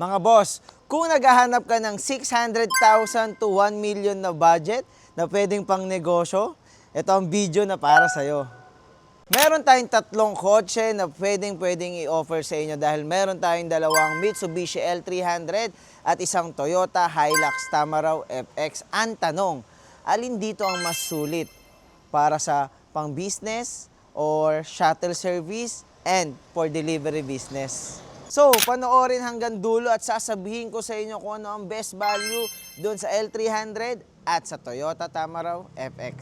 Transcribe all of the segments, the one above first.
Mga boss, kung naghahanap ka ng 600,000 to 1 million na budget na pwedeng pang negosyo, ito ang video na para sa'yo. Meron tayong tatlong kotse na pwedeng i-offer sa inyo dahil meron tayong dalawang Mitsubishi L300 at isang Toyota Hilux Tamaraw FX. Ang tanong, alin dito ang mas sulit para sa pang-business or shuttle service and for delivery business? So, panoorin hanggang dulo at sasabihin ko sa inyo kung ano ang best value doon sa L300 at sa Toyota Tamaraw FX.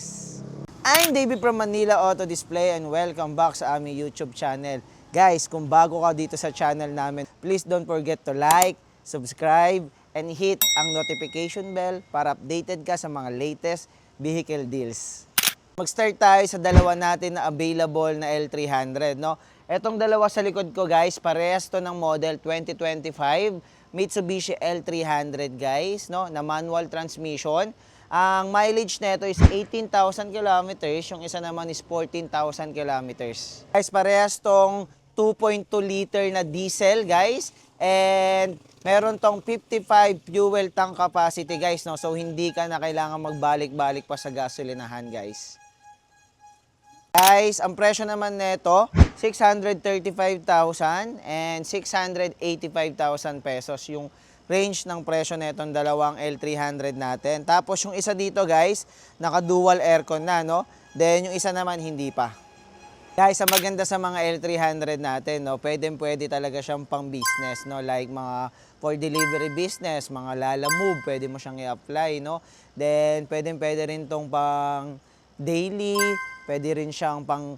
I'm David from Manila Auto Display and welcome back sa aming YouTube channel. Guys, kung bago ka dito sa channel namin, please don't forget to like, subscribe, and hit ang notification bell para updated ka sa mga latest vehicle deals. Mag-start tayo sa dalawa natin na available na L300, no? Etong dalawa sa likod ko, guys, parehas to ng model 2025 Mitsubishi L300, guys, no? Na manual transmission. Ang mileage nito is 18,000 kilometers, yung isa naman is 14,000 kilometers. Guys, parehas tong 2.2 liter na diesel, guys, and meron tong 55 fuel tank capacity, guys, no? So hindi ka na kailangan magbalik-balik pa sa gasolinahan, guys. Guys, ang presyo naman nito, 635,000 and 685,000 pesos yung range ng presyo netong dalawang L300 natin. Tapos yung isa dito, guys, naka-dual aircon na, no? Then yung isa naman hindi pa. Guys, ang maganda sa mga L300 natin, no, pwede talaga siyang pang-business, no? Like mga for delivery business, mga Lala Move, pwede mo siyang i-apply, no? Then pwede rin tong pang daily, pwede rin siyang pang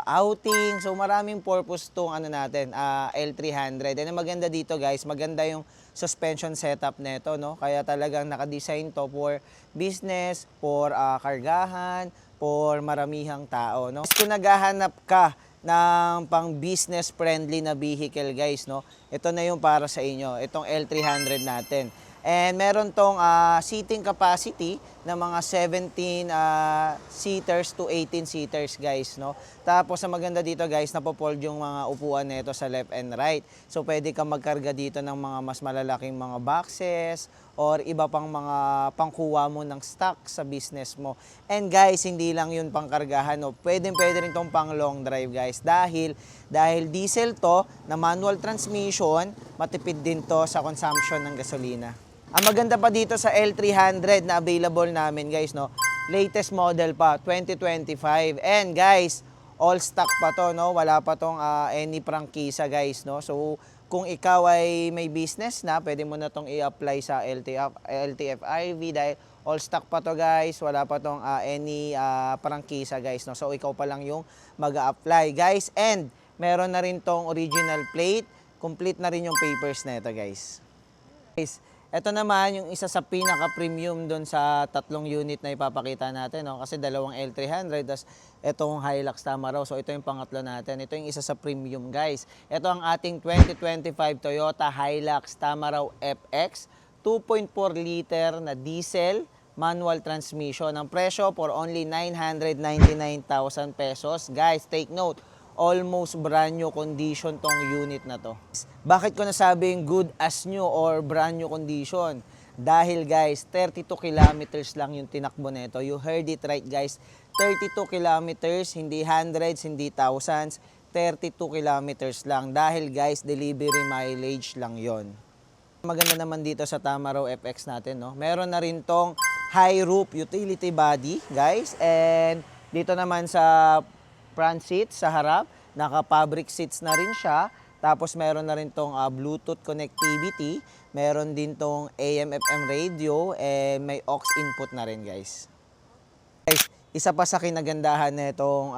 outing. So maraming purpose tong ano natin, L300. And ang maganda dito, guys, maganda yung suspension setup nito, no? Kaya talagang naka-design to for business, for kargahan, for maramihang tao, no? Kung naghahanap ka ng pang business friendly na vehicle, guys, no? Ito na yung para sa inyo, itong L300 natin. And meron tong seating capacity na mga 17 seaters to 18 seaters, guys, no? Tapos ang maganda dito, guys, napofold yung mga upuan nito sa left and right. So pwede kang magkarga dito ng mga mas malalaking mga boxes or iba pang mga pangkuha mo ng stock sa business mo. And guys, hindi lang yun pangkargahan, no? Pwede rin tong pang long drive, guys. Dahil diesel to na manual transmission, matipid din to sa consumption ng gasolina. Ang maganda pa dito sa L300 na available namin, guys, no? Latest model pa, 2025. And guys, all stock pa to, no? Wala pa tong any prangkisa, guys, no? So, kung ikaw ay may business na, pwede mo na tong i-apply sa LTFIV dahil all stock pa to, guys. Wala pa tong any prangkisa, guys, no? So, ikaw pa lang yung mag-a-apply, guys. And meron na rin tong original plate. Complete na rin yung papers na ito, guys. Guys, ito naman yung isa sa pinaka-premium doon sa tatlong unit na ipapakita natin, no? Kasi dalawang L300, tas itong Hilux Tamaraw. So ito yung pangatlo natin. Ito yung isa sa premium, guys. Ito ang ating 2025 Toyota Hilux Tamaraw FX, 2.4 liter na diesel, manual transmission. Ang presyo for only 999,000 pesos. Guys, take note, almost brand new condition tong unit na to. Bakit ko nasabing good as new or brand new condition? Dahil, guys, 32 kilometers lang yung tinakbo nito. You heard it right, guys. 32 kilometers, hindi hundreds, hindi thousands. 32 kilometers lang. Dahil, guys, delivery mileage lang yon. Maganda naman dito sa Tamaraw FX natin, no? Meron na rin tong high roof utility body, guys. And dito naman sa front seats sa harap, naka-fabric seats na rin siya. Tapos meron na rin tong Bluetooth connectivity, meron din tong AM/FM radio, and may aux input na rin, guys. Guys, isa pa sa kinagandahan nitong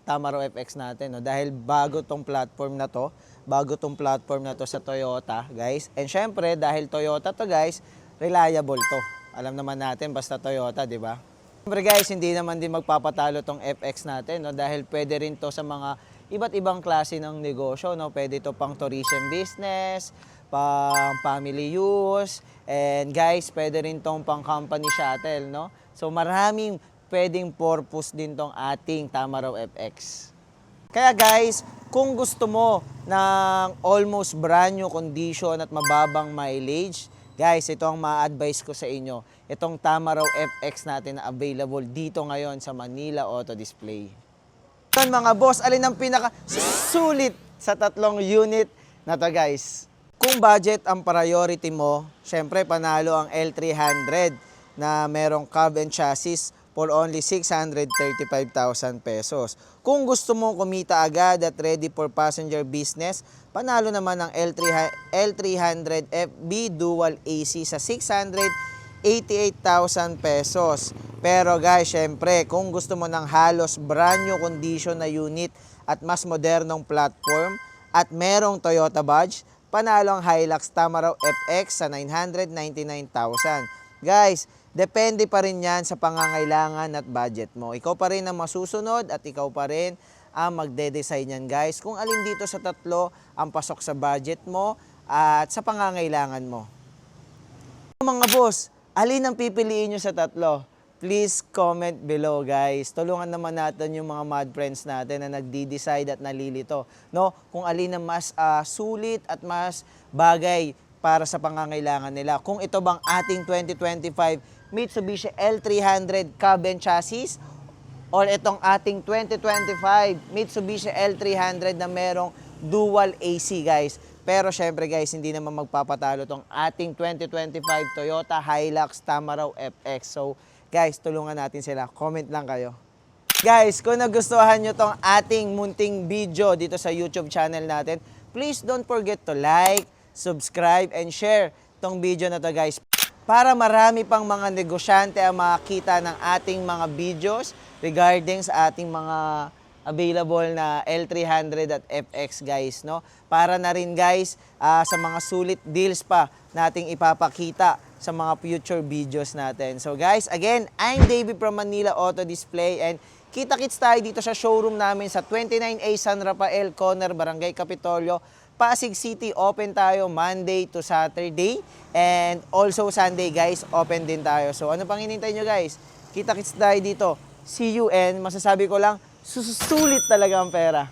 Tamaraw FX natin, no, dahil bago tong platform na to sa Toyota, guys. And syempre, dahil Toyota to, guys, reliable to. Alam naman natin basta Toyota, 'di ba? Siyempre, guys, hindi naman din magpapatalo tong FX natin, no? Dahil pwede rin to sa mga iba't ibang klase ng negosyo, no? Pwede to pang tourism business, pang family use, and guys, pwede rin tong pang company shuttle, no? So maraming pwedeng purpose din tong ating Tamaraw FX. Kaya guys, kung gusto mo ng almost brand new condition at mababang mileage, guys, ito ang ma-advise ko sa inyo. Itong Tamaraw FX natin na available dito ngayon sa Manila Auto Display. Yan mga boss, alin ang pinaka sulit sa tatlong unit na to guys? Kung budget ang priority mo, syempre panalo ang L300 na merong cab and chassis for only 635,000 pesos. Kung gusto mong kumita agad at ready for passenger business, panalo naman ang L300 FB Dual AC sa 688,000 pesos. Pero guys, syempre, kung gusto mo ng halos brand new condition na unit at mas modernong platform at merong Toyota badge, panalo ang Hilux Tamaraw FX sa 999,000. Guys, depende pa rin yan sa pangangailangan at budget mo. Ikaw pa rin ang masusunod at ikaw pa rin ang magde-decide yan guys kung alin dito sa tatlo ang pasok sa budget mo at sa pangangailangan mo. Mga boss, alin ang pipiliin nyo sa tatlo? Please comment below guys. Tulungan naman natin yung mga mod friends natin na nagdi-decide at nalilito, no? Kung alin ang mas sulit at mas bagay para sa pangangailangan nila. Kung ito bang ating 2025 Mitsubishi L300 cab and chassis or itong ating 2025 Mitsubishi L300 na merong dual AC guys. Pero syempre guys, hindi naman magpapatalo tong ating 2025 Toyota Hilux Tamaraw FX. So guys, tulungan natin sila. Comment lang kayo. Guys, kung nagustuhan nyo tong ating munting video dito sa YouTube channel natin, please don't forget to like, subscribe, and share tong video na to guys. Para marami pang mga negosyante ang makakita ng ating mga videos regarding sa ating mga available na L300 at FX guys, no? Para na rin guys sa mga sulit deals pa nating ipapakita sa mga future videos natin. So guys, again, I'm Davey from Manila Auto Display and kita-kits tayo dito sa showroom namin sa 29A San Rafael Corner, Barangay Capitolio, Pasig City. Open tayo Monday to Saturday and also Sunday guys, open din tayo. So ano pang hinintay nyo guys? Kita-kits tayo dito. See you and masasabi ko lang, susulit talaga ang pera.